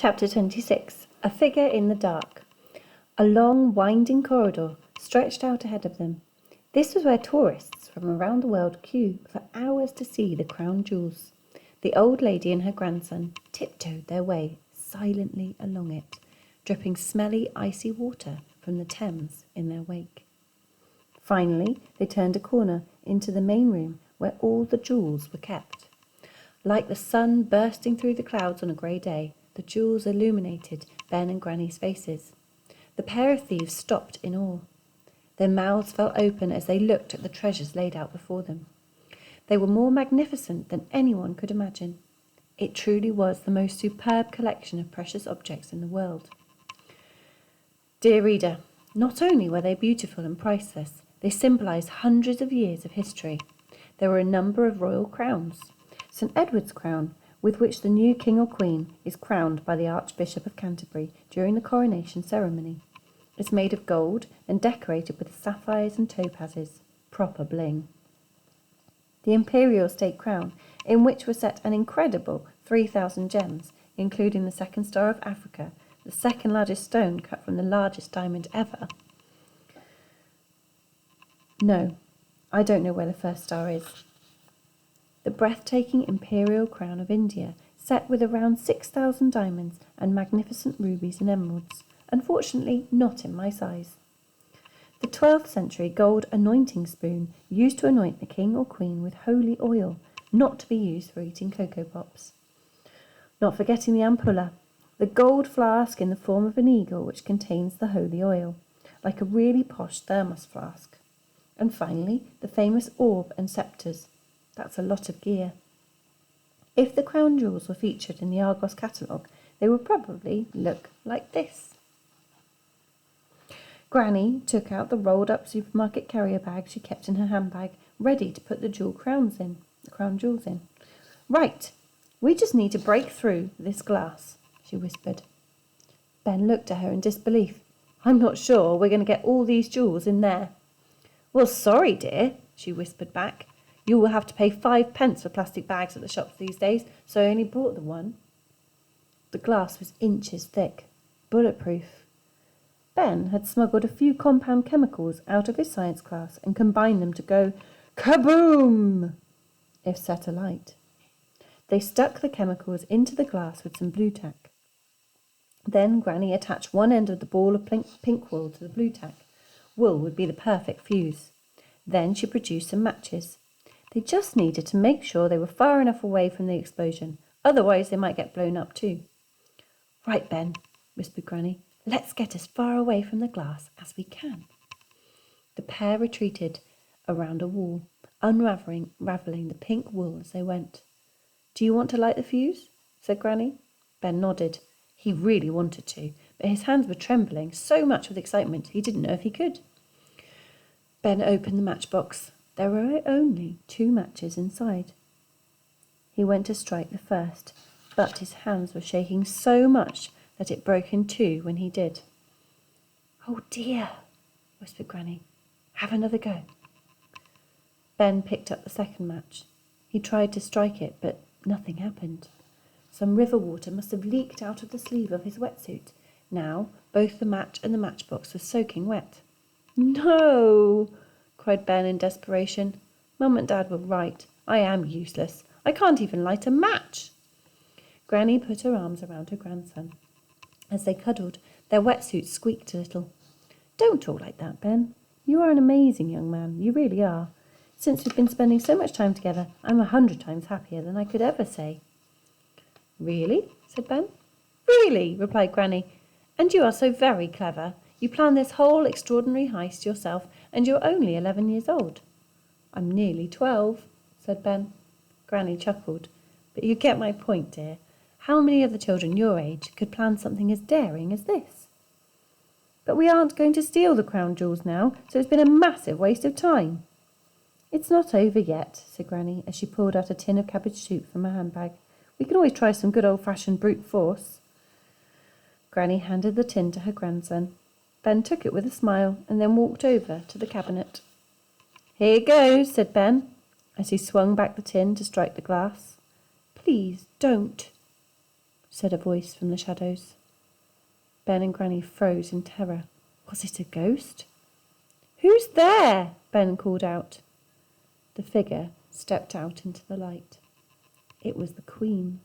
Chapter 26. A Figure in the Dark. A long, winding corridor stretched out ahead of them. This was where tourists from around the world queued for hours to see the crown jewels. The old lady and her grandson tiptoed their way silently along it, dripping smelly, icy water from the Thames in their wake. Finally, they turned a corner into the main room where all the jewels were kept. Like the sun bursting through the clouds on a grey day, the jewels illuminated Ben and Granny's faces. The pair of thieves stopped in awe. Their mouths fell open as they looked at the treasures laid out before them. They were more magnificent than anyone could imagine. It truly was the most superb collection of precious objects in the world. Dear reader, not only were they beautiful and priceless, they symbolised hundreds of years of history. There were a number of royal crowns. St. Edward's crown, with which the new king or queen is crowned by the Archbishop of Canterbury during the coronation ceremony. It's made of gold and decorated with sapphires and topazes, proper bling. The imperial state crown, in which were set an incredible 3,000 gems, including the second star of Africa, the second largest stone cut from the largest diamond ever. No, I don't know where the first star is. The breathtaking imperial crown of India, set with around 6,000 diamonds and magnificent rubies and emeralds, unfortunately not in my size. The 12th century gold anointing spoon used to anoint the king or queen with holy oil, not to be used for eating Cocoa Pops. Not forgetting the ampulla, the gold flask in the form of an eagle which contains the holy oil, like a really posh thermos flask. And finally, the famous orb and sceptres. That's a lot of gear. If the crown jewels were featured in the Argos catalogue, they would probably look like this. Granny took out the rolled-up supermarket carrier bag she kept in her handbag, ready to put the crown jewels in. Right, we just need to break through this glass, she whispered. Ben looked at her in disbelief. I'm not sure we're going to get all these jewels in there. Well, sorry, dear, she whispered back. You will have to pay 5 pence for plastic bags at the shops these days, so I only bought the one. The glass was inches thick, bulletproof. Ben had smuggled a few compound chemicals out of his science class and combined them to go kaboom if set alight. They stuck the chemicals into the glass with some blue tack. Then Granny attached one end of the ball of pink wool to the blue tack. Wool would be the perfect fuse. Then she produced some matches. They just needed to make sure they were far enough away from the explosion, otherwise they might get blown up too. Right, Ben, whispered Granny, let's get as far away from the glass as we can. The pair retreated around a wall, unravelling the pink wool as they went. Do you want to light the fuse? Said Granny. Ben nodded. He really wanted to, but his hands were trembling so much with excitement he didn't know if he could. Ben opened the matchbox. There were only 2 matches inside. He went to strike the first, but his hands were shaking so much that it broke in 2 when he did. Oh dear, whispered Granny. Have another go. Ben picked up the second match. He tried to strike it, but nothing happened. Some river water must have leaked out of the sleeve of his wetsuit. Now both the match and the matchbox were soaking wet. No! Cried Ben in desperation. Mum and Dad were right. I am useless. I can't even light a match. Granny put her arms around her grandson. As they cuddled, their wetsuits squeaked a little. Don't talk like that, Ben. You are an amazing young man. You really are. Since we've been spending so much time together, I'm 100 times happier than I could ever say. Really? Said Ben. Really, replied Granny. And you are so very clever. You planned this whole extraordinary heist yourself, and you're only 11 years old. I'm nearly 12, said Ben. Granny chuckled. But you get my point, dear. How many other children your age could plan something as daring as this? But we aren't going to steal the crown jewels now, so it's been a massive waste of time. It's not over yet, said Granny, as she pulled out a tin of cabbage soup from her handbag. We can always try some good old-fashioned brute force. Granny handed the tin to her grandson. Ben took it with a smile and then walked over to the cabinet. Here goes, said Ben, as he swung back the tin to strike the glass. Please don't, said a voice from the shadows. Ben and Granny froze in terror. Was it a ghost? "Who's there?" Ben called out. The figure stepped out into the light. It was the Queen.